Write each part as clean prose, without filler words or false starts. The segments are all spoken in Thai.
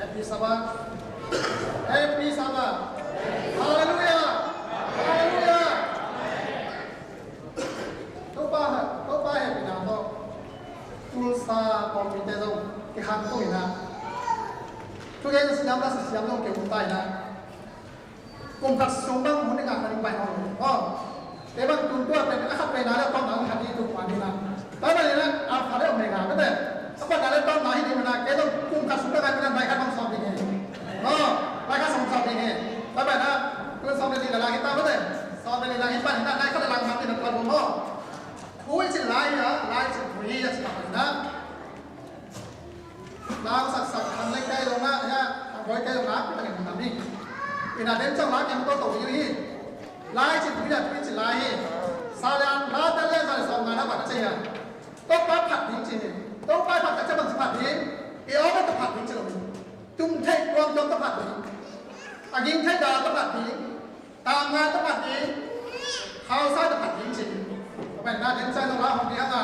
Happy Sabbath. Happy Sabbath. Hallelujah. Hallelujah. Tốt ba happy nào thôi. Tulsa komite dong ke han to ina. Tu ke siam la siam dong ke utai na. Kum kat sumbang mun nga kan pai hon. Oh. Te bang tu tu te ka pe na la tong nang hadi tu pa ni na. Ta ba ni na a phale o me ga ba de. Apa dalam tahun lahir di mana kita kum kasuka kan kita baik kan sampai ini, oh baik kan sampai ini, tapi na kita sampai di dalam kita betul, sampai di dalam kita kita naik ke dalam hati dan dalam rumah, kue sih lain ya, lain sih kue ya sekarang na, lalu sak handling kayak dona ya, boleh kayak dona kita yang kami, ini ada yang cakap yang tu tahu ini, lain sih kue sih lain, salian lain dah lain salian sama mana pada saya. โต๊ะป้าผัดจริงๆโต๊ะป้าผัดจะบังสะพัดนี้เออก็จะผัดจริงๆจุ่มเทกวางจอมจะผัดนี้อายิงเทดาจะผัดนี้ตามงานจะผัดนี้ข้าวไส้จะผัดจริงๆเป็นหน้าเด่นใจตรงนั้นของนี้อ่ะ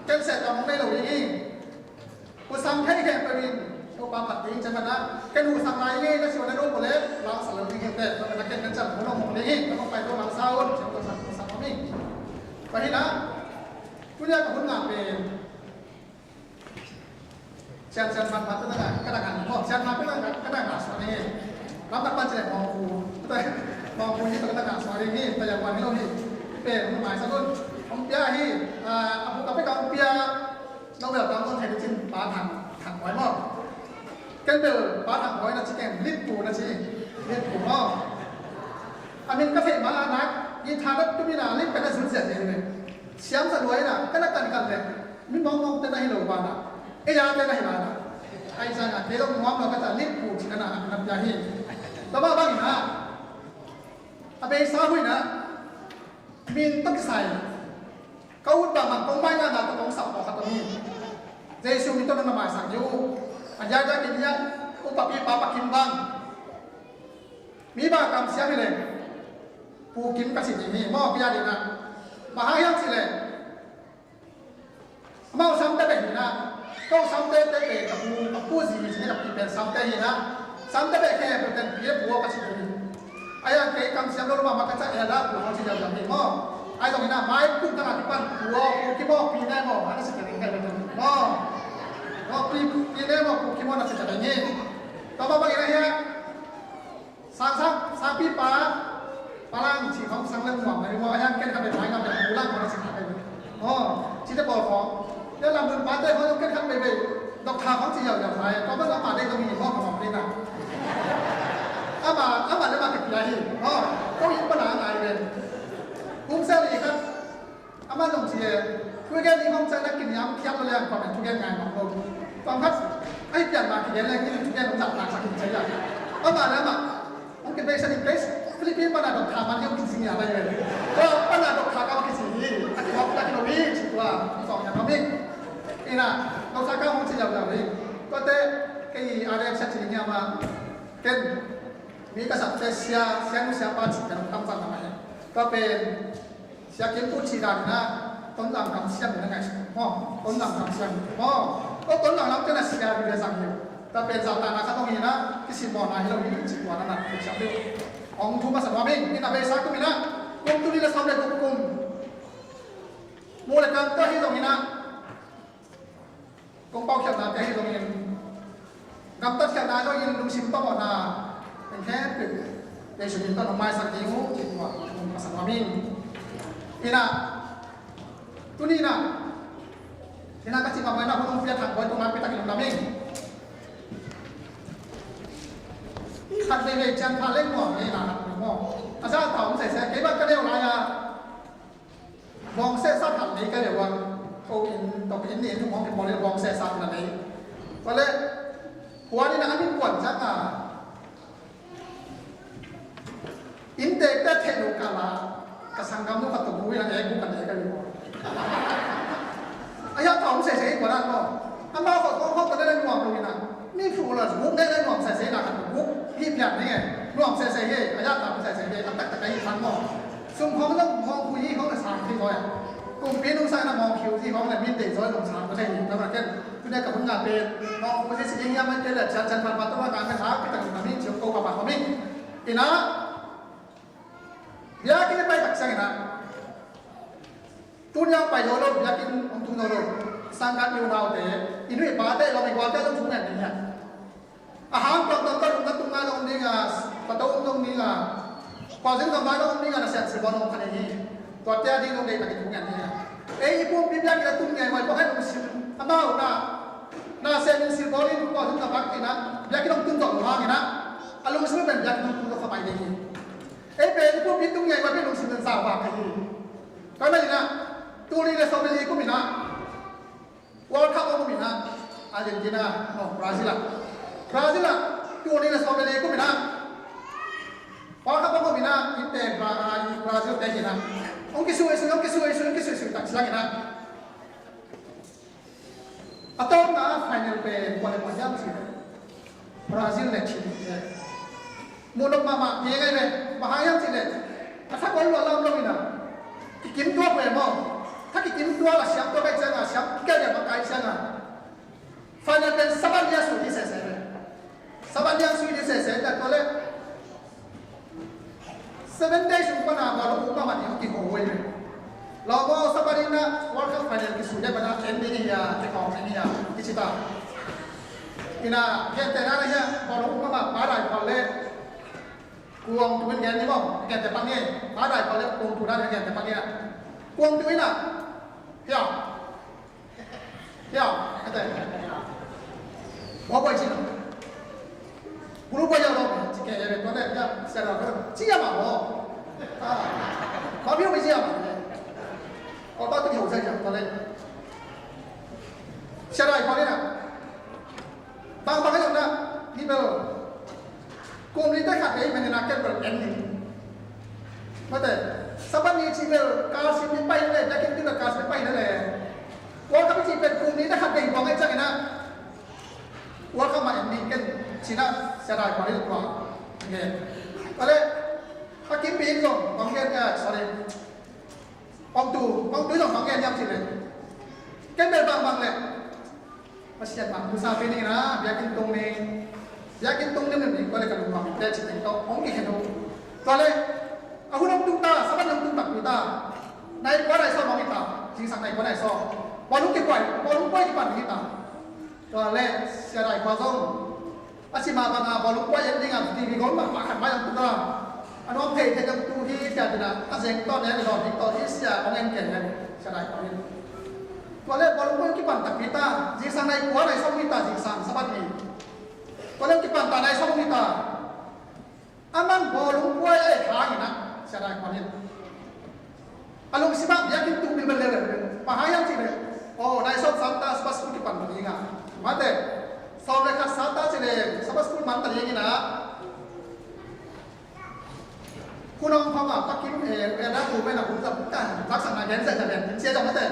เกันเสร็จตอนในหลวงยิ่งกูสั่งให้แกไปวินโต๊ะป้าผัดจริงใช่ไหมนะแกดูสั่งอะไรนี่ก็ชวนในรูปหมดเลยเราสั่งเราที่เก็บเด็ดเราเป็นนักเก็ตกันจัดหัวเราหมดเลยแล้วก็ไปตัวหลังเศร้าเชียวตัวสั่งนี่ไปที่นะคุณยายกับคุณงานเป็นเชียนมันก็ได้ก็ได้กันเพราะเชียนมันก็ได้งานสอนนี่รับนักบัญชีมองครูแต่มองครูที่ตัวงานสอนนี่แต่อย่างวันนี้เราที่เป็นหมายสักต้นผมเปียที่ผมกับพี่กองเปียเราแบบเราต้องใช้ดิจินป้าถังไว้หม้อกันเดินป้าถังไว้นะชิแกงลิบปูนะชิลิบปูหม้ออันนี้ก็เทมาแล้วนะยิ่งทานแล้วก็มีนาลิบเป็นอะไรสุดเสียเลยเสียงสะดวยนะก็นักกันเลยมีมองเต้นให้เราบ้างนะเอ้ยยาเต้นให้เรานะไอ้จังอ่ะเดี๋ยวเรามองเราก็จะลิบปูชิกันนะนับยาหินแต่ว่าบางอย่างนะอาเบย์ซาหุยนะมีนตั้งใส่เขาอุดบางมันตรงไม่งานนะตรงสับต่อขัดตรงนี้เจสูมีต้นน้ำมันสังยูอันยาจะกินยาอุปปีปาปักกินบ้างมีบางคำเสียไปเลยปูกินกระสิทธิ์นี่มอพิยาดีนะมาหายังสิเลยเมาซ้ำได้แบบนี้นะก็ซ้ำได้กับปูสีนี่กับปีเป็นซ้ำได้นะซ้ำได้แบบแค่เป็นเพี้ยบัวกระสิทธิ์นี่ไอ้ยังเกย์คำเสียงเรามากันจะเอล่าปูเขาที่จะแบบนี้มอไอ้ตรงนี้นะไม้พุ่งตลาดที่ปั้นบัวปูกิโมปีแน่มออันนั้นสิจะเป็นไงเป็นมอปีแน่มอปูกิโมนั่นสิจะเป็นยังต่อมาบางอย่างเนี่ยสร้างปีป้าปลาชีเขาสั่งเรื่องหวังเลยว่าย่างแก่นกับเป็นไม้กับเป็นหูล่างของเราสิครับไปเลยชีจะบอกของเดี๋ยวเราเดินป้าเต้เขาต้องแก่นไปดอกทาเขาจีอย่างไรก็เมื่อเรามาได้ก็มีพ่อของนี่นะอามาได้มาติดใจก็ยิ่งปัญหาไหนเลยกุ้งเซลล์ครับอามาลงเชียร์คุยกันที่ห้องใจนักกินยำเทียบตัวเรื่องความเป็นทุกอย่างงานของเราตอนครับไอ้เปลี่ยนมากินอะไรที่ทุกอย่างต้องจับหนักสักกินใช่ไหมอามาแล้วมาmungkin biasa di place Filipina pada dokter mana yang kisahnya apa ya kalau pada dokter kamu kisah ada waktu lagi lebih setelah soalnya kami ina dokter kamu sejauh ini kau ada yang saya cerinya apa kan mereka sampai siapa dalam tempat namanya tapi siapa pun ceritaต้นหลังคำเสียงเป็นยังไงต้นหลังคำเสียงก็ต้นหลังเราจะน่าเสียดีเลยสักอย่างแต่เป็นสาวต่างนะครับตรงนี้นะที่สิบวันนะที่เราอยู่สิบวันนั้นถูกจับด้วยองค์ทุมาสันวามิงนี่นาเบสักตรงนี้นะกลุ่มตัวนี้เราทำได้กลุ่มมูลการก็ที่ตรงนี้นะกลุ่มเป้าเขียนนาแต่ที่ตรงนี้กำตัดเขียนนาก็ยินลุงชิมต้อมนาเป็นแค่ตึกในชุมชนต้นไม้สักนิ้วจิตว่าทุมาสันวามิงนี่นะตัวนี้นะที่นั่นก็จิตว่าไว้นะเพราะต้องเพียรทางไว้ตรงนั้นไปตะกินนามิงขัดในเวจันทร์เล่นหมอกนี่นะครับหมอกอาจารย์ถามเสร็จเก็บก็เรียกอะไรอ่ะมองเส้นสัตว์หันนี้ก็เรียกว่าโอ้ยต่อไปนี้ทุกมองเป็นมองเรียกมองเส้นสัตว์นั่นเองก็เลยหัวนี่นะมีปวดจังอ่ะอินเตอร์เทคโนกาลากระสังกรรมนุกัตตุบุยนั่นเองบุกันเองกันอยู่อาจารย์ถามเสร็จกว่านั้นก็อันมาขอต้องเข้ากันได้หมอกตรงนี้นะนี่คือเราบุกได้หน่วงใส่เสนาครับบุกที่แบบนี้หน่วงใส่เสยอาญาตามใส่เสยตั้งแต่ตะไคร้ทันมองซึ่งเขาต้องมองคุยเขาในสามที่เขาอ่ะกลุ่มพี่นุ่งใส่นะมองคิวที่เขาเนี่ยมีเด็กซอยลงสามก็ใช่แล้วมันก็คุณได้กับผลงานเป็นมองคุยสิ่งยิ่งยังไม่เจอเลยฉันผ่านมาต้องการเป็นท้าที่ต่างๆนี่เชียวโกกับปากเขาไม่อีนะอยากกินไปตักเสยนะตุนยังไปโยโร่อยากกินองตุนโยโร่สังกัดอยู่เราแต่อินุยปาเต้เราไม่กว่าแต่ต้องทุ่งเงินนี่อาหารปลาตองก็ตุ้งงานตรงนี้ก็ปลาตองตรงนี้ก็พอซึ่งทำได้ตรงนี้ก็น่าเสียสิบวันองค์ขนาดนี้ตัวเจ้าที่ตรงนี้ก็ตุ้งเงินนี่เอ้ยพวกพี่พี่ก็ตุ้งเงินไว้เพราะให้ลุงสิอาม่าน่าเสียลุงสิบวันนี้พอซึ่งทำได้นะพี่ก็ต้องตุ้งต่อมาไงนะอารมณ์สิ่งเป็นพี่ก็ตุ้งต่อไปนี่เอ้ยเป็นพวกพี่ตุ้งเงินไว้พี่ลุงสิเป็นสาวบ้าใครก็ไม่ดีนะตัวนี้เลยสมัยนี้ก็มีนะWorld Cup ก็มีนะอาร์เจนตินาบราซิลตัวนี้เราสอบไปเลยก็มีนะWorld Cup ก็มีนะอินเตอร์บราซิลแต่กี่นะองค์กิสุเอสุตักสิลังนะ atau na final pe boleh macam sih Brazil le Chile mulut mama dia kan le bahaya sih le asal kau lu alam lu ina kikim tua pe mauถ้าkikim tua lah siap tua baik jangan siap kerja pakai jangan final pe saban dia sudah selesai saban dia sudah selesai tak boleh 7 days pun nak baru mama dia kikau bolehเราก็สัปดาห์นี้วอลคัพไฟนอลที่สุดได้บรรดาเอ็นดีนี่เจ้าของนี่กิจตาอินาเพียงแต่นั้นเนี่ยพอเราพูดมาป้าได้พอเล่กวงตัวเป็นแกนนี่มั้งแกนแต่ปังเนี่ยป้าได้พอเล่กวงตัวได้แกนแต่ปังเนี่ยกวงตัวน่ะเที่ยวอะไรว่าไปจริงกูรู้ว่าจะลงจิแกยังเป็นตัวเนี่ยเสร็จแล้วก็จี้ยามาบ่เขาพี่ไม่จี้ยามา我到这里我在讲，好嘞。下来，好嘞啦。bang bang yang nak, ni bel. Komunitas kat ini mana nak ker ending. Betul. Sebab ni cipel kasih ni pai le, jadi kita kasih pai le. Wah kami cipel komunitas kat ini buang aja kena. Wah kami ending kan, Cina serai kali tu. Okay. Oleh hakim bin dong, bangkit sorry. Ông tu dòng bang yang sih le. Kan bang le. Masih bang tu sampai ni na, biakin tung ni kalau kalau bang dia cerita itu, orang ni kena. Kalau aku nak tung ta, siapa nak tung tak kita. Naik kuat naik so kita, jing sang naik kuat naik so. Baru kipan kita. Kalau serai kuasong, asyik mabang baru kuat yang tinggal di bigol makan banyak kita. อันนั้นเพจที่จะดูที่จะเป็นอาเซียนตอนนี้เราติดต่อที่เสียของเงินเก่งกันใช่ไหมครับตัวเล็กบอลลูนกี่ปันตักพิตาจีสังในหัวในสองพิตาจีสังสบัดนี้ตัวเล็กกี่ปันตาในสองพิตาอันนั้นบอลลูนว่าไอ้ทางนะใช่ไหมครับอารมณ์สิบ้าอยากกินตุ้งบินเป็นเลยมาหายังจีเลยโอ้ในสองสามตาสปัสกุลกี่ปันตัวนี้ไงมาแต่สองเลยค่ะสามตาจีเลยสปัสกุลมันตัวนี้นะคุณน้องพ่อมาปักกิ้งแล้วดูไม่หนักคุณจะกันรักษาแกนเสร็จจะเป็นเสียจังไม่แต่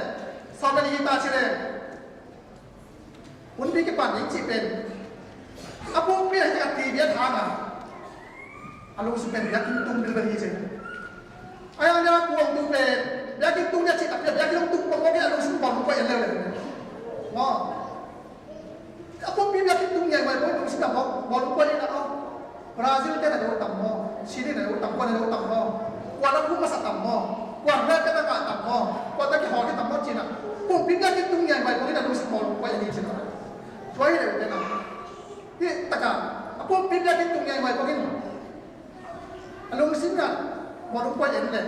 สอบเป็นยีตาเฉลี่ยคุณพี่กี่ปันยิ่งจีเป็นอาปุ๊บพี่ให้กันตีเบี้ยทางอ่ะอารมณ์สุดเป็นอยากกินตุ้งเป็นแบบนี้เฉยไอ้อันนี้กวงตุ้งเป็นอยากกินตุ้งเนี่ยจีกับอยากกินตุ้งปองเนี่ยอารมณ์สุดปองก็ยังเร็วเลยอ๋ออาปุ๊บพี่อยากกินตุ้งใหญ่ไปเพราะตุ้งสุดแบบบอลลูนนี่นะอ๋อบราซิลเนี่ยada utang mo, Chile ada utang, Kuala ada utang mo, Kuala Lumpur masa utang mo, Kuala kita tak utang mo, Kuala kita hor kita mo Cina, pun pindah kita tunggu yang baik, pun kita harus mau Kuala ini Cina, Kuala ini ada utang, ini takkan, pun pindah kita tunggu yang baik, pun ini, lalu musim kan, Kuala Lumpur ini le,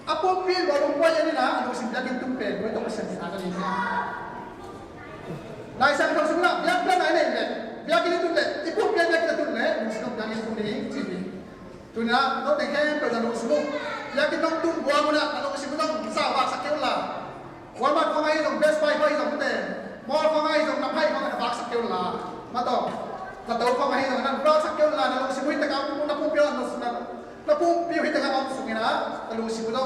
apa pun Kuala Lumpur ini lah, lalu musim kita tunggu pe, pun itu musim kita ada ini, nah saya kalau semula, biar naik le. Biar kita tu le, ibu biar kita tu le, muslim jangan tu ni, cipi. Tu ni lah, tu dekhen perjalanan muslim. Biar kita tu buat mana, kalau muslim tu sawah sakit lah. Buat mat kau ngai dong best buy dong tu, mall kau ngai dong nampai kau nak bak sakit lah. Mato, kata kau ngai dong nak bak sakit lah, kalau muslim itu kau nak pumpian muslim, nak pumpian itu kau muslim ni lah, kalau muslim tu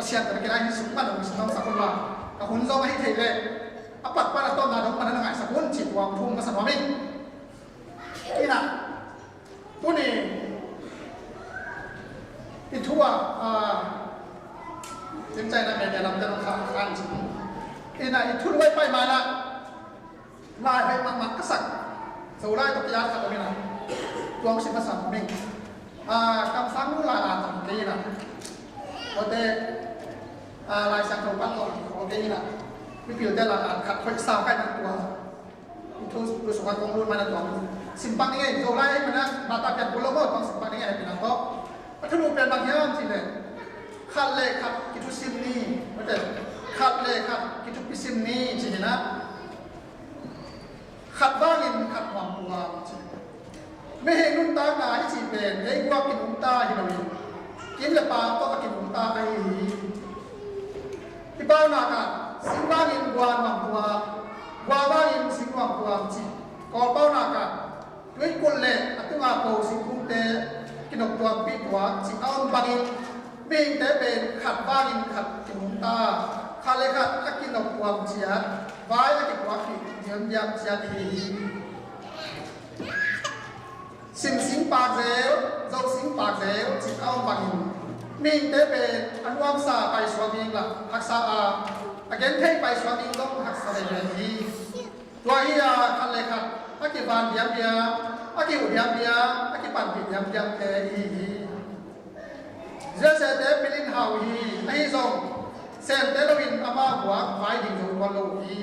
pasien terkena ini sumpan muslim sakit lah. Kau hunzau ngai thei le, apa atau nak dong mana ngai sakun cip wang thum kasar waming. Ina, tu ni, itu tim saya nak dalam dalam kan, ina itu luar pai mana, lai pai mak kesak, seulai tu kian kat mana, tuang si pasang ming, kam sang lu lai tam kini lah, ote lai sang kau pat kau kini lah, mikir dia lah kat kau sah kan tuang, itu persoalan konglu mana tuang. Simpang ni, zolai mana mata pian pulau mo, tong simpang ni ada pinang to. Macam mana bagian sini? Khat le khat kitu sim ni, betul. Khat le khat kitu pisim ni, cina na. Khat bangin khat wang puang. Meheng nunta na ini cipen, hei gua kin nunta hinawi. Kim lepas to akin nunta kai. Ibau nak simbangin gua wang puang, gua bangin sim wang puang cip. Kau bau nakด้วยคนเล่อตุงอาโปสิคุเตกินตัวปีตัวสิเอาบังอินบิงเตเป็นขัดบ้านินขัดจุงตาคาเลขัดกิน กับความเชียร์ไว้และกับความผิดเยี่ยมยามเชียร์ดีสิงปากเซลเจ้าสิงปากเซลจิตเอาบังมิงเตเป็นอันวามสาไปสวามิงละหักษาอาเกนเทไปสวามิงต้องหักษาในเรื่องนี้ตัวเฮียคันเลยครับอากิบานเดียมเดียอากิอุเดียมเดียอากิปันปิดเดียมเดียมเตอีเจเซเตปิลินฮาวฮีไอซงเซนเตลวินอามาหัวไฟดิ่งอยู่วันโลฮี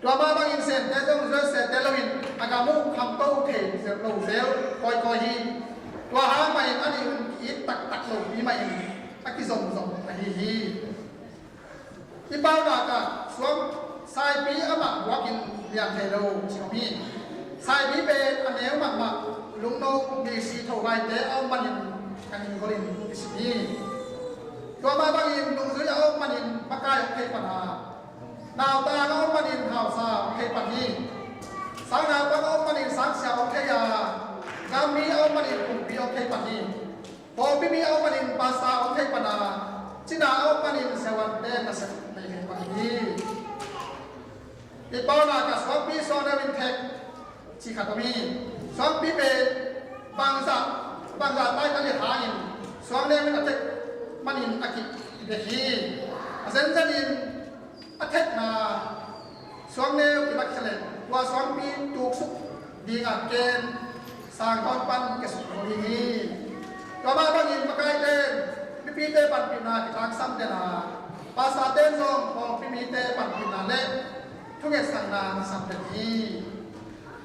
ตัวมาบางอินเซนเตจงเจเซเตลวินอากามุคำโตเทเซลโลเซลคอยฮีตัวหาไม่อันนี้อีตักโลฮีไม่อากิซงฮีที่บ้านเราก็สวมสายปีอามาหัวกินเรียนเทโลชิคมีสายปีเป็นอันเนี้ยมาลุงโนมีสีเท่าไรเตเอามันกันยิงคนอิสมีตัวมาบางอินลุงซื้อเอามันมากายเทปัญหาดาวตาเอามันข่าวซาเทปัญญีสังนาบางเอามันสังเสียเอาเทียงามีเอามันคุมปีเอาเทปัญญีพอพี่มีเอามันภาษาเอาเทปัญหาจินาเอามันเสวัสดิ์เดนเสวัสดิ์เทปัญญีที่ป้านากับสวมปีโซนวินเทคชิคาตมีสวมปีเป็นบางสัตใต้กันเลยหาอินสวมเนี่ยมันจะมันอินอากิเดฮีเซนจันอินอาเทนาสวมเนี่ยกิบักเฉลยว่าสวมปีถูกสุดดีงามเกณฑ์สร้างตอนปันเกษตรดีตัวมาบางอินมาไกลเต้นปีเต้ปันปีนากิตักซ้ำเดนาภาษาเต้นซองพอปีเต้ปันปีนาเล่ทุกอย่างสั่งนานซ้ำเดนี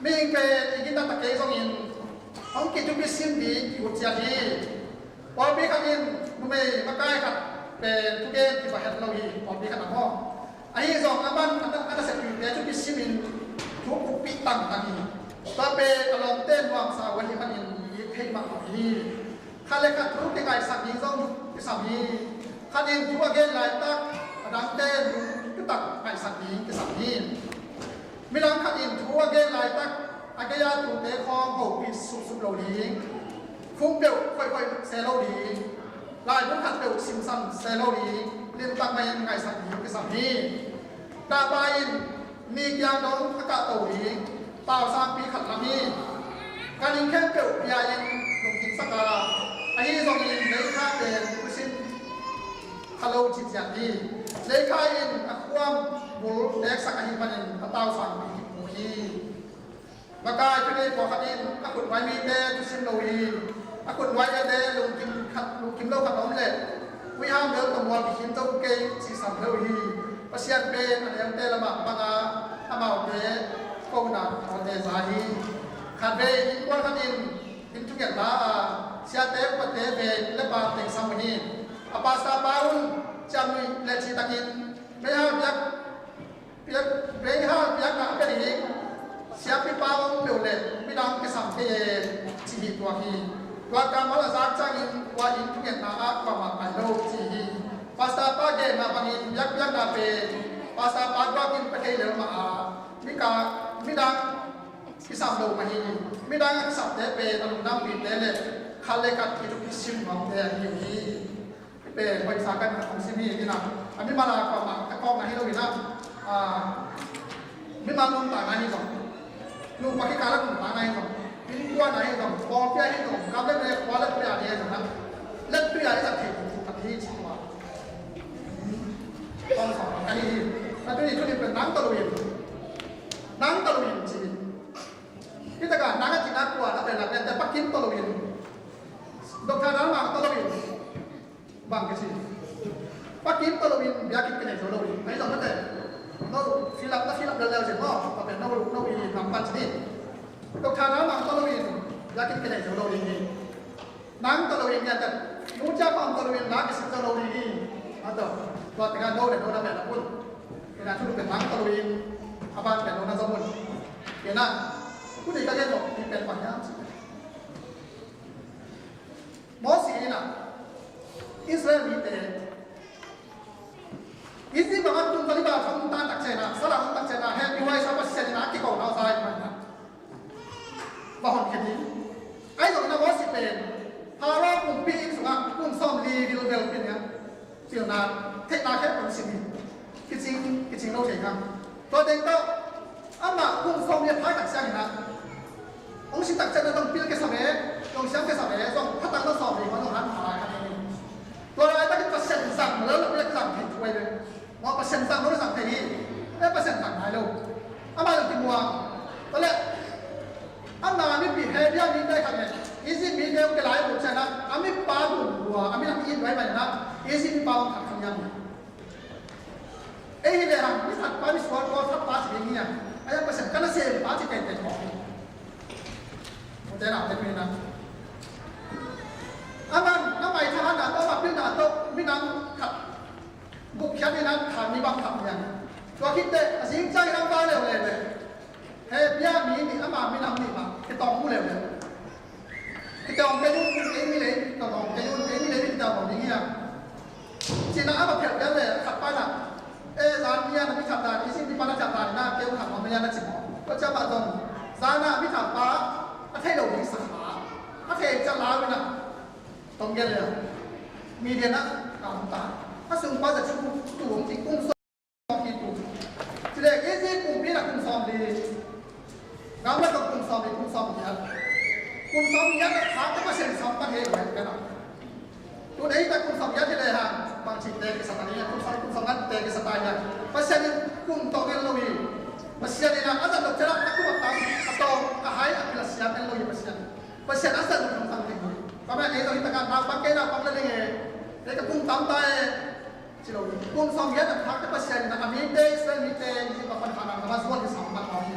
มีเป็นอีกนิดตะเกียงซองอินông kia chúng biết xin đi một chiếc đi, còn biết các em lúc này bắt cái cắt vềทุกเกที่ว่าเห็นเราอีก่อนมีขนาดห้องไอ้สองอันนั้นเสร็จอยู่เนี่ยชุดพิชิมินทุกปีตั้งตั้งนี้ตาเปกลองเต้นวางสาววันที่มันยินดีเพลงมากกว่านี้ข้าเลยขัดทุกที่ไงสักนี้ต้องที่สามีข้าเองทั่วเกณฑ์หลายตักดังเต้นก็ตักไงสักนี้ที่สามีไม่ดังข้าเองทั่วเกณฑ์หลายตักอากาศถูกเตะคองหกปีสุดโลดีฟุ้งเปลวค่อยๆเซโลดีลายพุ่งขัดเปลวซิมซันเซโลดีเรียนตั้งมายังไงสักนี้ก็สักนี้ดาบาอินมียางน้องอากาศโตดีเต่าสามปีขัดลำนี้การยิงแค่เปลวปียิงลงกินสักการไอ้ที่ส่งยิงในข้าเป็นผู้ชินฮัลโหลจิตอย่างนี้ในข้าอินอัควมบุลเด็กสักการิมันยิงเต่าสามปีกินผู้ฮีมากายที่นี่พอขัดอินอากุฎไว้มีเดทุสินโลฮีอากุฎไว้เดลุงกินโลขัดน้องเล็ดวิหารเดินตัวมัวบิขิมเจ้าเกยสีสันโลฮีปัสยันเป็นอันยังเตละมาปังอามาเดโกนัดอันเดซาฮีขัดเบอินวันขัดอินทุกอย่างละเสียเตปเตเบเลบาเต็งสามีอาปาสตาบารุนจำมีเลชิตากินไม่ห้ามยักไม่ห้ามยักหนักเป็นอีกsiapa pawang boleh bilang kesampaian cihi tuahi tuakan malah sakcangin wajib tuken naak pamak alo cihi pasta pagi napangin yak nape pasta pagwakin pakai lemah mika bilang kisam do mahi bilang kisam tepe alunam bitele kalekat itu kisim mang deh hihi pe paisakan konsimi ina ami malah pamak kau nahi lo ina memang tak nahi dongลูกปากที่การละหนุ่มตาไงครับพิ้งว่าไหนครับพอเพี้ยให้หนุ่มกับเล่นในคว้าเล่นตัวอย่างนี้ครับเล่นตัวอย่างที่จะเทถูกกับที่ชิวาตอนสองอันนี้แล้วตัวนี้เป็นนังตะลุยจีนที่ตะการนังจีนน่ากลัวแล้วเป็นหลักแต่ปักกิ่งตะลุยดอกทานนั้นมาตะลุยบางกสิปักกิ่งตะลุยบิอากิเป็นไงตะลุยไม่ต้องนั่นแต่เราฟิลับเร็วๆเสร็จก็เป็นเราอีทำปัจจุบันตกทางน้ำมันตะลุยอยากกินกันไหนตะลุยนี่น้ำตะลุยเนี่ยแต่รู้จักความตะลุยนักสิตะลุยนี่อันเดียวตัวแต่การโดนแบบนั้นพูดเวลาชุดเป็นน้ำตะลุยอาบันเป็นโดนสมุนเห็นนะผู้ดีก็จะจบที่เป็นปัญญาหมอสีน่ะอิสราเอลมีแต่Isi bangat tu tadi bah kamu tak cina, salah tak cina. Happy wife sama cina kita kau tahu saya mana. Bahon kini, ayo kita bawa si pen. Harap kumpi sungai kum som li di level pen ya. Siapa tek nak pun sini. Kicing cái chuyện đâu xảy ra tôi đến đâu mà cùng xong liền thái đặc sang nè ông xin đặc chân nó đồng cái sao đấy đồng sáng cái sao đấy xong phát tăng nó sòng thì có đồng hắn phải tôi nói ta cái phát sinh rằng lớn là biết rằng thì quay đấy nó phát sinh rằng nó rằng thì cái phát sinh rằng này đâu mà được tìm mua có lẽ mà mình bị hệ biếng mình đây cái này easy mình đều cái lái một chân á mình ba đủ mình làm in vậy mà easy mình bao thằng không nhầm ấy là mình thật ba mình xóa qua thắp ba chỉ cái gì ayah pesan karena saya baca tentang kopi. Mungkin apa yang mana? Aman, nama itu hanya atau apa pun atau minang kat, bukan minang kami bang kami yang. Kalau kita asing cai orang baru lele, biar mini ama minang ni bang, kita orang lele. Kita orang kayu ini lele, kita orang kayu ini lele kita orang ini ya. Cina apa pihak dia lele, apa nak? Zania na bita da isi di pana japa na ke u kham ma ya na chi mo ko cha ba dong zana bita pa a thai lo ni sa ha a thai cha la na tong ge le mi de na kam ta a sung pa za chu tu ong ti kung so ki tu ti le ke ji kung bi na kung som li ngam la kung som li kung som ya na tha ka pa sen som pa he wa ka na tu dei ta kung som ya ti le ha bang chi te ke sa ta ni kung som na te ke sa ta ya pasal kung to gen lowi pasal ina azan do cara aku matang atau ahai akila siap gen lowi pasal azan do tang ting kama ai do kita kan pakai na pang le nge ke kung tam tai chilo kung som ya ta ka pasal ina ami te sel mi te ni pa pan khana ma zuan ki sam ma ma ni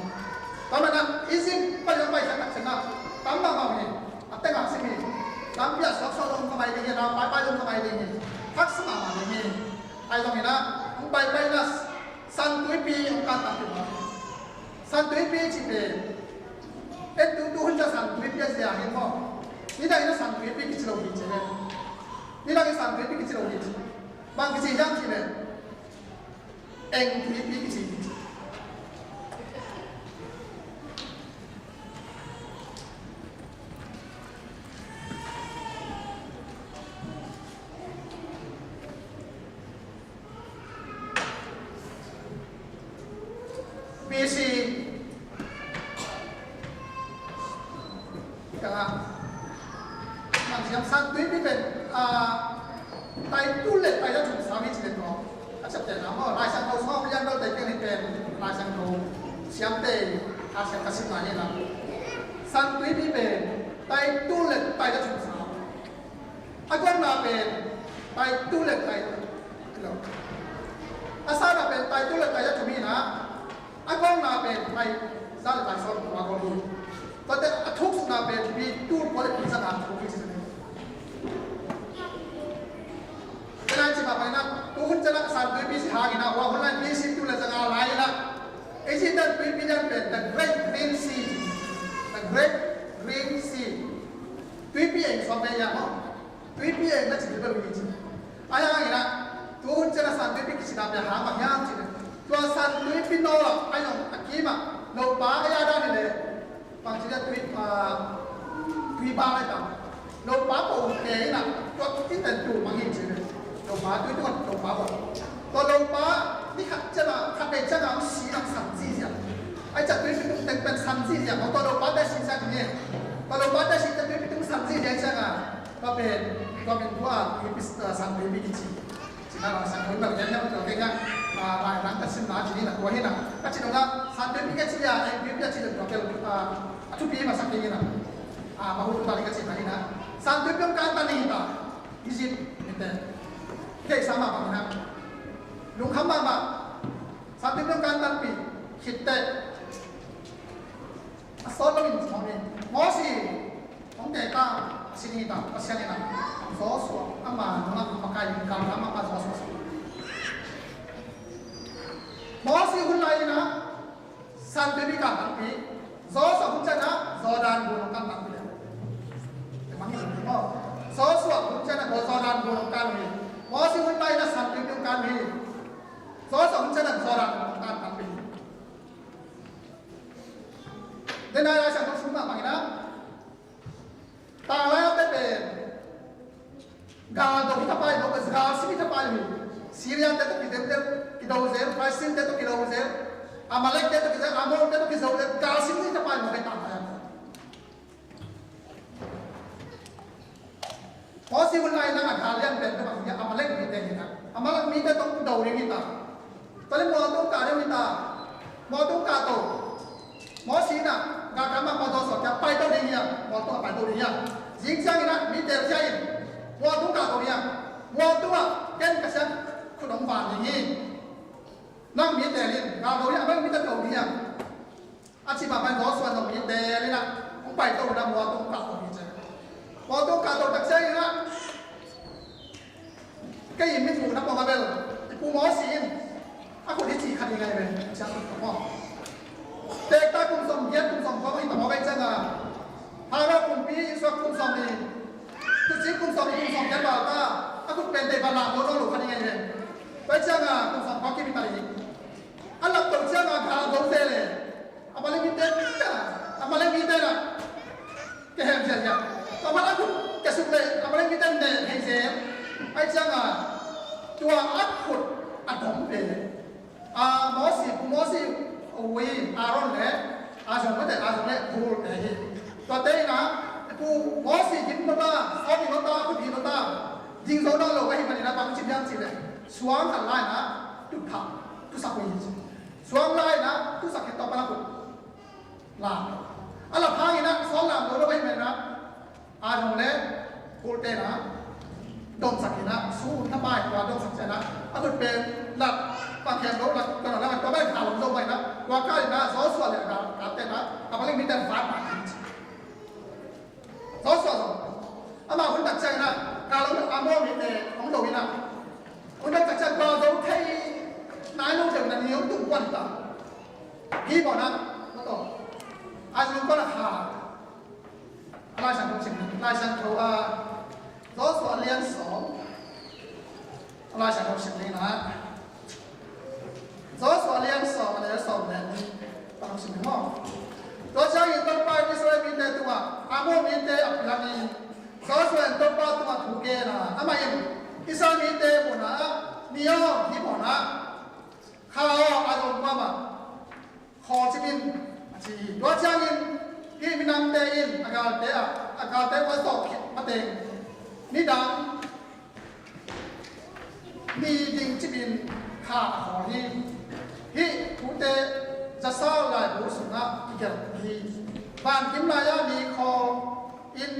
kama na izin pa yang bai sa ka chena tam ma ma ni atte ga se ni tam pia sok so dong ka bai ni na pai dong ka bai ni hak sama ma ni ai dong ina bay bay na san tuổi pi ông can tập được san tuổi pi chỉ về em tu 혼자 san tuổi pi gì à hiện không đi đây nó san tuổi pi cái chiều gì chứ đi đây cái san tuổi pi cái chiều gì chứ bằng cái gì chẳng chỉ về em tuổi pi cái gì BC cả mang xem sang tuyến đi về tay tu lệ tay đã chụp sao biết chuyện đó chắc chắn là mà lại sang cầu sau bây giờ đâu tay cái này về lại sang cầu xem tê xem cái sinh này là sang tuyến đi về tay tu lệ tay đã chụp sao quan là về tay tu lệ tay sao là về tay tu lệ tay đã chụp gì na con là về mày ra là tại sao mà con đi có thể thuốc là về vì tu có thể bị sát hại của cái gì này cái này chỉ bảo mày na tu hun chân là sản xuất bị sát hại na hoặc hôm nay bị sinh tu là sang lại là cái gì đó bị đang về the great green sea tuy bị ảnh xong bây giờ nó tuy bị ảnh nó chỉ được cái gì ai ai na tu hun chân là sản xuất bị cái gì đó về hàng mà nhang chỉตัวสันตุยพิโนล่ะไอ้หนุ่มตะกี้มาโลป้าไอ้ยาด้านนี่เลยบางทีจะตุยบ้าอะไรต่างโลป้าโป่งเก๋น่ะตัวที่แต่จู่บางทีเลยโลป้าตุยตัวโลป้าบอกตัวโลป้านี่ขัดจะมาขัดเป็นจะมาสีน้ำสันจีเสียไอ้จัดตุยพิโนเป็นสันจีเสียของตัวโลป้าได้สีสันเนี่ยตัวโลป้าได้สีจะตุยพิโนสันจีเสียใช่ไหมก็เป็นตัวตุยพิสันตุยพิจิจีน่าเราสันตุยแบบนี้เนี่ยเราเก่งอ่ะlại đang đặt xin nói chỉ đi là cuối hết nào các chị đồng là sản phẩm cái gì à em biết cái gì được cái chút phí mà sản phẩm như nào mà hút ta đi cái gì này nè sản phẩm trong cái ta đi ta cái gì thế cái sao mà bằng nào đúng không mà sản phẩm trong cái ta bị hit tệ số nó mình xong rồi ngó gì không để ta xin đi ta cái gì này số số mà nó làm cái gì làm mà số số mỏ si hun lai na san baby ka tang pi zo sa hun cha na zo dan bu nong kan tang pi te mang ni mo zo so hun cha na zo dan bu nong kan ni mỏ si hun lai na san baby kan ni zo sa hun cha na zo dan bu nong kan tang pi den ai lai sang tong sum ma mang na ta lai te pe ga do ta pai do ga si ta pai ni Syria te pi dem đầu dễ phải xin tới cái đầu dễ mà lấy tới cái amol tới cái dầu dễ cao xin tới cho bạn một cái tạm này có gì hôm nay đang ăn liên bên cái bằng nhà mà lấy cái tiền gì đó mà lấy mi tới tông đầu đi ta tới lấy mua tông cả đi ta mua tông cả tổ mua gì nè gà cá mà mua đồ sọt cái bay tông đi nha mua tông bay tông đi nha dính sang cái mi tới chơi mua tông cả tổ đi nha mua tông à cái sángขนมหวานอย่างนี้นั่งมีแต่เรียนเราโดยไม่มีแต่เก่าเนี่ยอาชีพแบบร้อนส่วนเรามีแต่เลยนะผมไปตัวดำวัวต้องกัดตัวนี้ใช่วัวต้องกัดตัวตักใช่นะก็ยินไม่ถูกนะบอกมาเป็นกูหมอสีนอาคนที่จีคันยังไงเป็นช่างผมบอกเด็กตาคุมสมเย็ดคุมสมเขาไม่ต่อมาไปจังอ่ะหากเราคุมปีสวัสดิ์คุมสมดีตุจิคุมสมคุมสมยันบ่าวตาอาคุณเป็นเด็กบาลาโดนหลุดคันยังไงเป็นไปจังอ่ะคุมสมเขาคิดไม่ตายอันหลังตัวเจ้ามาข่าวโดนเตะเลยอามาเลมิเตนะอามาเลมิเตนะแกเห็นเสียงอามาเลมิแกสุดเลยอามาเลมิเตเนี่ยเห็นเสียงไอ้จังอ่ะตัวอัดขุดอัดผมเลยหมอสีโอ้ยอารอนเลยสมมติแต่สมมติพูดเลยตัวเต้นะกูหมอสียิงตัวตาเอาดีตัวตากูดีตัวตายิงโซนอลงไปให้มันนี่นะบางชิ้นยังสิเลยสวงกันไล่นะทุกทางทุกสักวินสวงไล่นะทุกสักเหตุต่อไปละกูลาอะไรพังอีนะสองลำโดนไปเหมือนนะสมเลยพูดเต้นะดมสักนะสู้ถ้าไม่กว่าดมสักนะถ้าคุณเป็นหลักบางแขกรถหลักตลอดแล้วมันก็ไม่ข่าวลงไปนะว่าใกล้นะสอส่วนเลยนะการเต้นนะเอาไปเล่นมีแต่ฟ้าผ่าสอส่วนเอามาคุณตัดใจนะการเราอาโมมีแต่ของโดวินะคุณตัดใจเราโดนแค่นายลูกเด็กนั่นนี่ตุ้งวันตาพี่บอกนะแล้วก็อาจจะก็ราคาอะไรฉันคงสิ่งอะไรฉันเขาสอส่วนเรียนสองอะไรฉันคงสิ่งนี้นะสอส่วนเรียนสองอะไรสองแบบนี้ต้องสิ่งนี้มั้งตัวเจ้าอยู่ต้นไปที่สวยมีแต่ตัวอาโมมีแต่อับลังนี้สอส่วนต้นไปตัวถูกเกณฑ์นะทำไมอิสรามีแต่บุญนะนิยมที่บุญนะข้าวอารมณ์ว่ามาขอจิบินจีตัวเจ้ายินที่มีนำเตยินอากาศเตะว่าสอบมาเตงนี่ดังมียิงจิบินข้าขอที่ผู้เตจะเศร้าหลายผู้สุนัขอีกอย่างที่บ้านกิมลายามีคออิน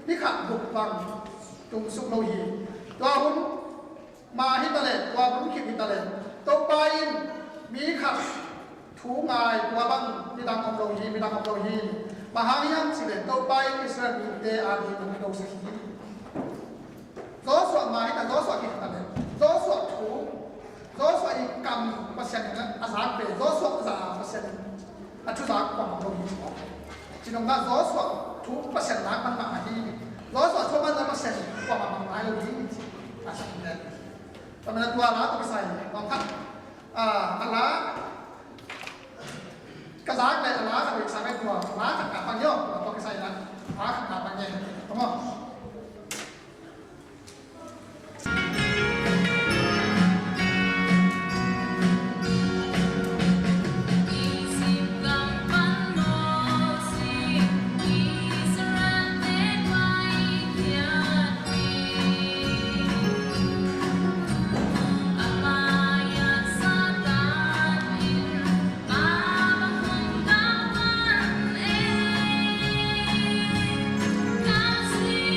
นิขัดบุกบังจุงสุกโลหีตัวหุ่นมาฮิตาเลตตัวหุ่นขิดฮิตาเลตตัวไปอินมีขัดถูงายตัวบังมีดังอัมโลหีมีดังอัมโลหีมหาวิญญาณสิเลตตัวไปอิสราเอลเตอาดีมันโดสกีโซสวดมาฮิตาโซสวดขิดฮิตาเลตโซสวดถูโซสวดอีกกรรมประชันนะอาสาเปโซสวดอาสาประชันอัจฉริยะกว่าอัมโลหีจินงาโซสวดถูประชันนักมันมาฮีโซสวดชาวบ้านนักประชันกว่ามันมาโลหีอาสาเนี่ยตอนนั้นตัวละตัวใส่บางท่านอะไรกระซักเลยอะไรสักสักไม่ตัวละขัดขาปังย่อตัวใส่นะละขัดขาปังเย่ถูกมั้ยSee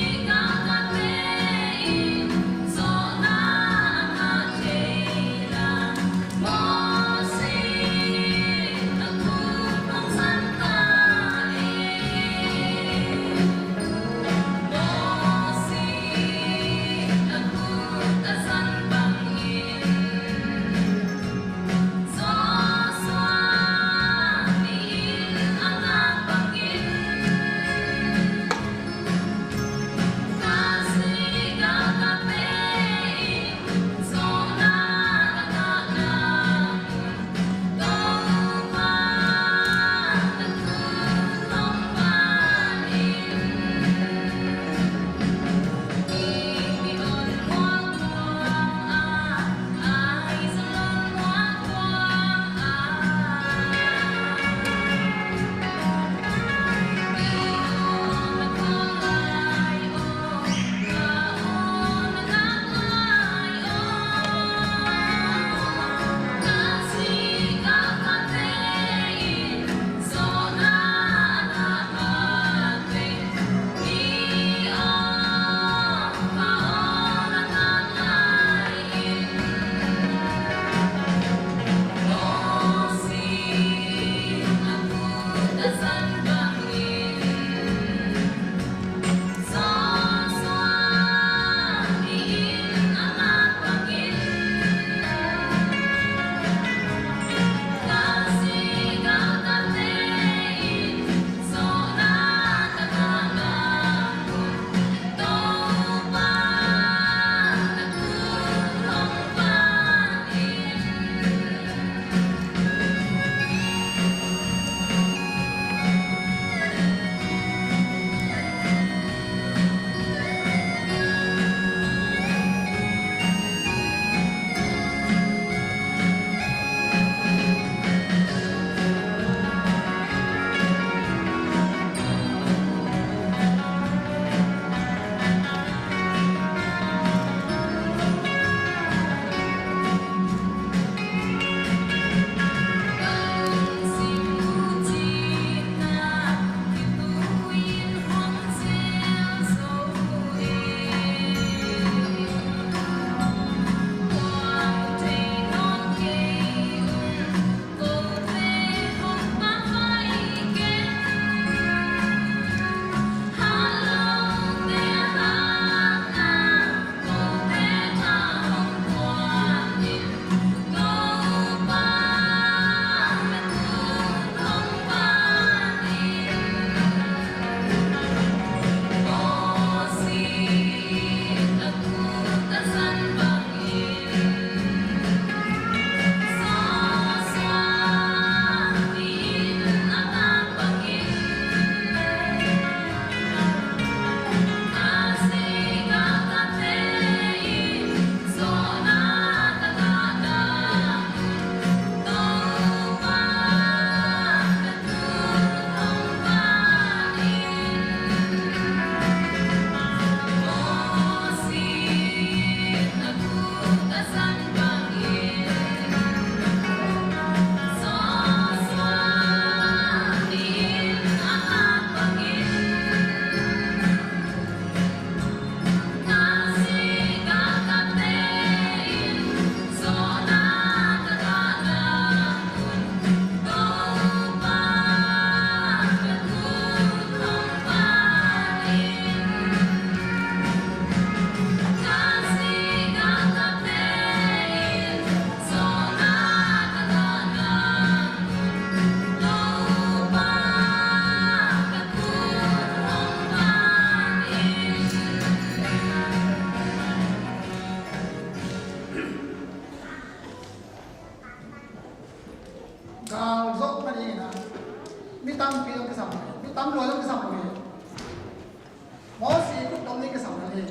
gạo dốc mà đi na mi tam pi dong cái sắm mi tam lôi dong cái sắm rồi mỏ xì cũng đông đi cái sắm này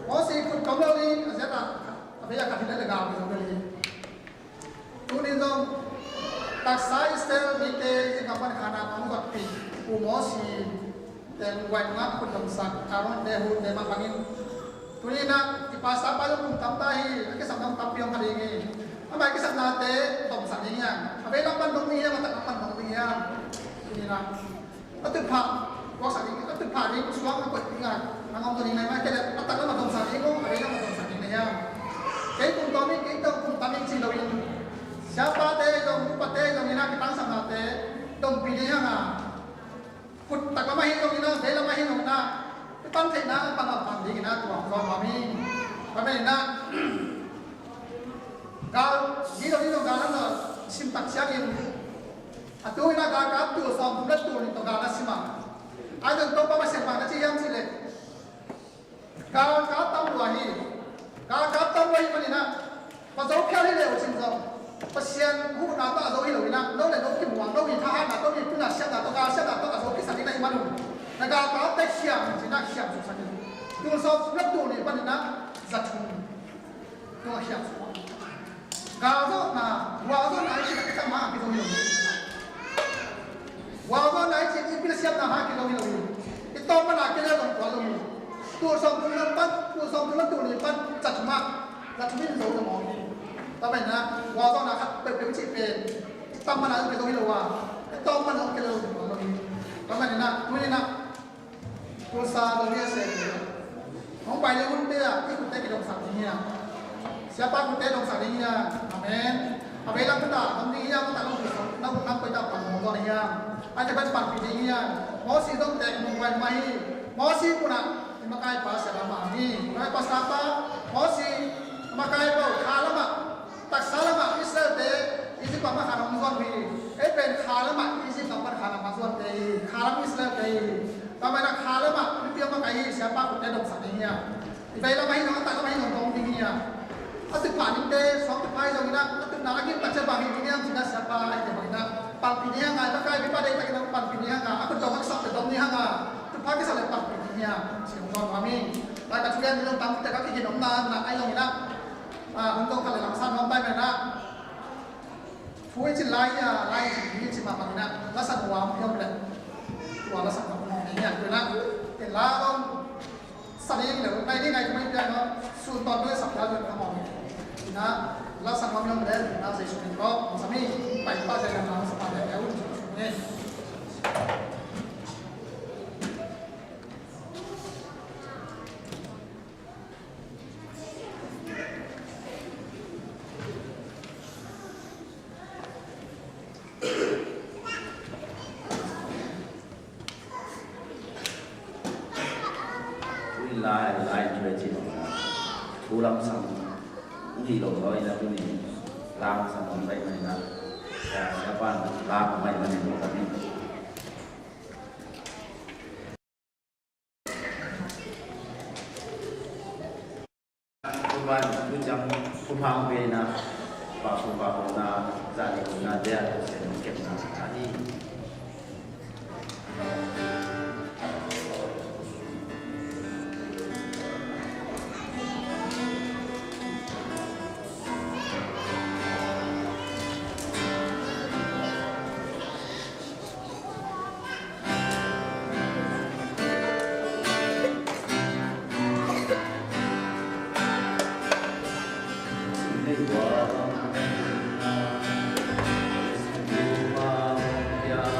mỏ xì cũng đông đi à sẽ là bây giờ cả thì là gạo cái sắm này tu nên dong tak sai sel mi te cái kapan khana kamu kat pi u mỏ xì dan wai ngap pun dong sak karon de ma bangin tu nên na ipasa pa yung tam tahi cái sắm dong tam pi dong hari ini apa cái sắm na te dong sak ni yang apa yang pan dong ni yang tak pan dong ni yang ini na atu pa ko sak ni atu pa ni suang ko tinga ang ông tu ni nai ma ke tak na dong sak ni ko apa yang dong sak ni yang cái cùng to mi cái dong cùng tam ni chi lo in siapa te dong pa te dong ni na kita sang na te dong pi ni yang a kut tak ma hi dong ni na de la ma hi dong na pan thai na pan pan ni na tu ko ma mi pa me na gal di dong gal na sim tak siang in atu ina ga ka tu som tu na tu ni to gal na sima ai dong to pa ma se pa na chi yang chi le gal ka tam wa hi gal ka tam wa hi ma ni na pa zo phya ni le o sin zo pa sian hu na ta zo hi lo na no le no ki mu wang no hi tha ha na to ni tu na sia na to ga sia na to ga zo ki sa ni na i ma nu na ga ka ta siam chi na siam su sa ni tu so na tu ni pa ni na za chu no siam su ga zo na wa zo na chi na ka ma ki zo hi lo wa zo na chi ki pi siam na ha ki zo hi lo i to ma na ke le lo ko lo ni tu so tu na pa tu so tu na tu ni pa za chu ma za chu ni zo lo mo ta bên na wa zo na khat pe pe chi pe tam ma na ke zo hi lo wa to ma na ke lo lo ni ta bên na tu ni na tu sa lo ni se không phải là vấn đề là cái cụ thể cái đồng sản gì nha siapa cụ thể đồng sản gì nha amen amen làm kita đồng đi nha kita long năm quay tập bằng một con nha anhจะเป็นปั่นปีนี้nha mỏ xìต้องแต่งมงวันไม่มอสีกูนะมาใกล้ภาษาละมานี่ไม่ภาษาปะมอสีมาใกล้เปล่าคาละมาตักสาละมาอิสราเอลอิสิปมาขานามังกรวีเป็นคาละมาอิสิปมาขานามังกรเตคาละอิสราเอลทำไมนะคาละมาไม่เพียงมาใกล้siapaกูแต่ดงสันนี่เนี่ยไปละไม่น้องตักละไม่น้องตรงนี้เนี่ยอัตผ่านนี่เตสองไปตรงนี้นะอัตนาลกินตักจะบางทีเนี่ยจินตsiapaไอ้เด็กนะปั่นปีนี้ไงมาใกล้ไปป้าเด็กตะกี้ปั่นปีนี้ไงakuจองสักแต่ตรงนี้ไงpagi sa lepas pinya siapa kami lagi kemudian belum tamu kita kaki hidup na ayong ina untuk kali langsan nompai mana fui cilai ini cuma mana lasan uang yang ber uang lasan uang ini yang mana kelalong sering le nai ni nai kami dia no sultan dua sabda dua kamu ina lasan uang yang ber ina saya sudah kau sami baik pas saya nak sepada jauh ni lai chơi chỉ thu lâm xong thì đồ thôi là cái gì làm xong còn đây này là các bạn làm mày là mình một cái bạn cứ chăm phun hoang về na bảo na gia đình na dia sẽ ket na tadi Hãy subscribe cho kênh Ghiền Mì Gõ để không bỏ lỡ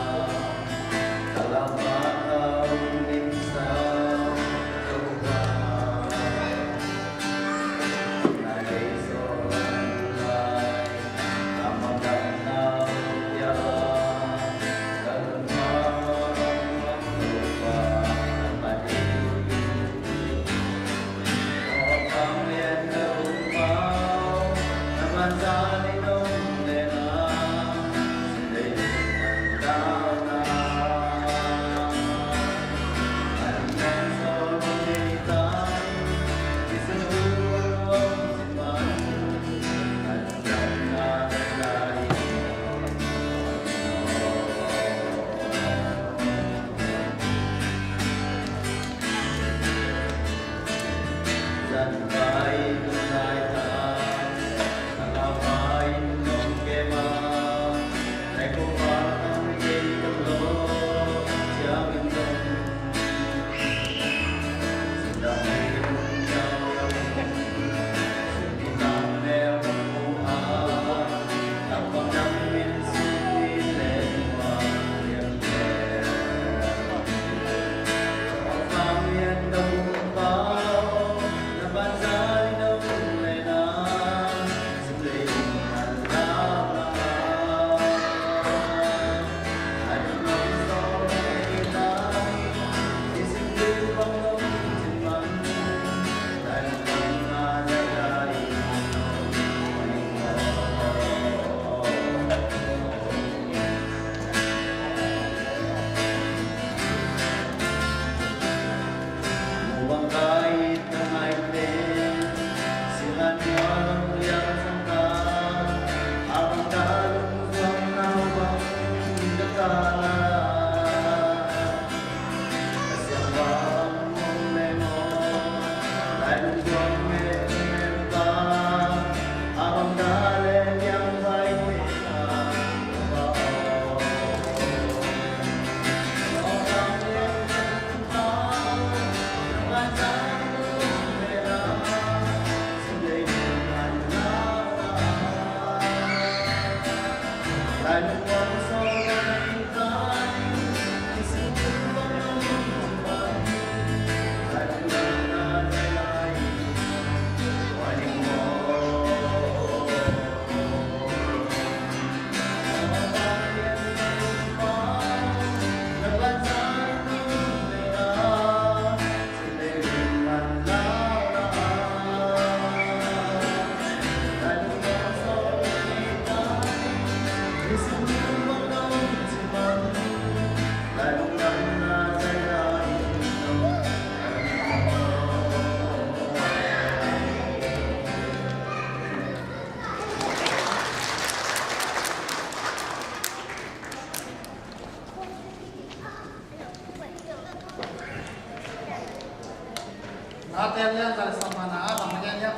Materialnya dari samana bangnya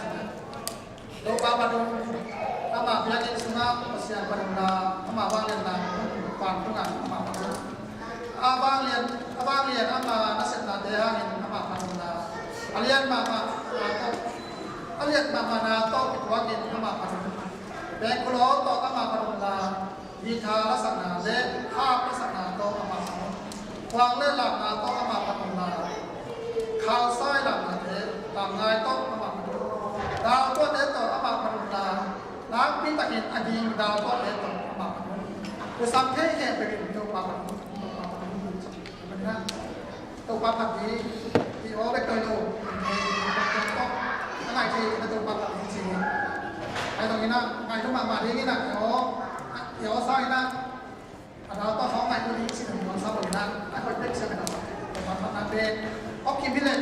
doa pada ama biakin sunat persiapan pada ama bangnya na pantungan ama abang lian ama nasib na dehangin ama pada alian mama na to pitwagin ama pada bengkulo to ama pada ditha rasana de ha rasana to ama wang le la na to ama padaข่าวซ้ายหลังนะเด็กต่างนายต้องอมาดูดาวตัวเด็กต่ออมาดูน้ำพิตากินอดีตดาวตัวเด็กต่ออมาดูคือสังเกตเห็นไปกินตัวปลาดูมันนะตัวปลาผัดดีที่ว่าไปเคยดูต้องอะไรที่ตัวปลาผัดจริงไอ้ตรงนี้นะไอ้ทุกมาดีนี่นะเดี๋ยวซ้ายนะดาวตัวเขาไงตัวนี้สิ่งหนึ่งของซ้ายนะไอ้คนเด็กเชื่อไหมครับตัวปลาผัดนั่นเองOke bila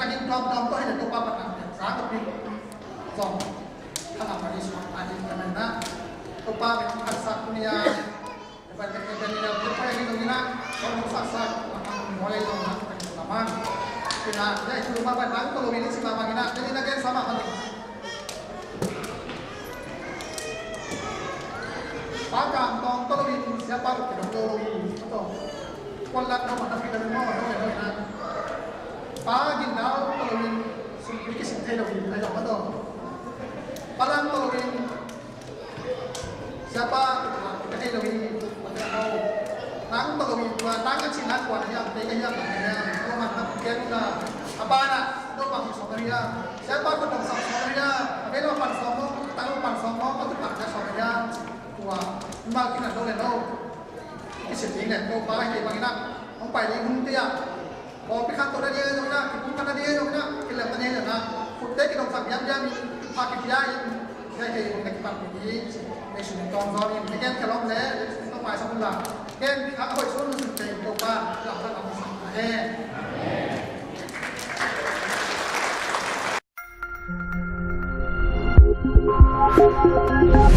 lagi dom tu ada tu apa nak sangat ni zong kalau hari semua ada kerana tu apa yang asal punya lepas ni dah apa yang itu ni kalau asal mulai zong nak sama kena jadi tu apa nak tu ini si mama kena jadi nak sama kan Pakam tong tolong siapa kita tolong betul kualat nama tapi dari mana mana Pagin daw tolongin sumpi si Telogin ay ako to. Parang tolongin siapa Telogin pagkakaw. Nang tolongin nang at sinakwa niya teka niya niya kuman na kaya na abana do pa sa Maria. Siapa ko ng sa Maria. Pero pansomo tanong pansomo pagkat sa Maria. Kuha magina do le no. Isipin na do para kay magina. Ang pwede muntiya. Kalau pihak tu dia tu nak, bukan dia tu nak, kita mana dia nak, kita kita orang sambil jam pakai dia, saya kita orang kita pergi, mesin tongzor ini, mungkin kalau le, kita pakai sebelah, mungkin pihak kau suruh suruh coba, lakukan apa sahaja.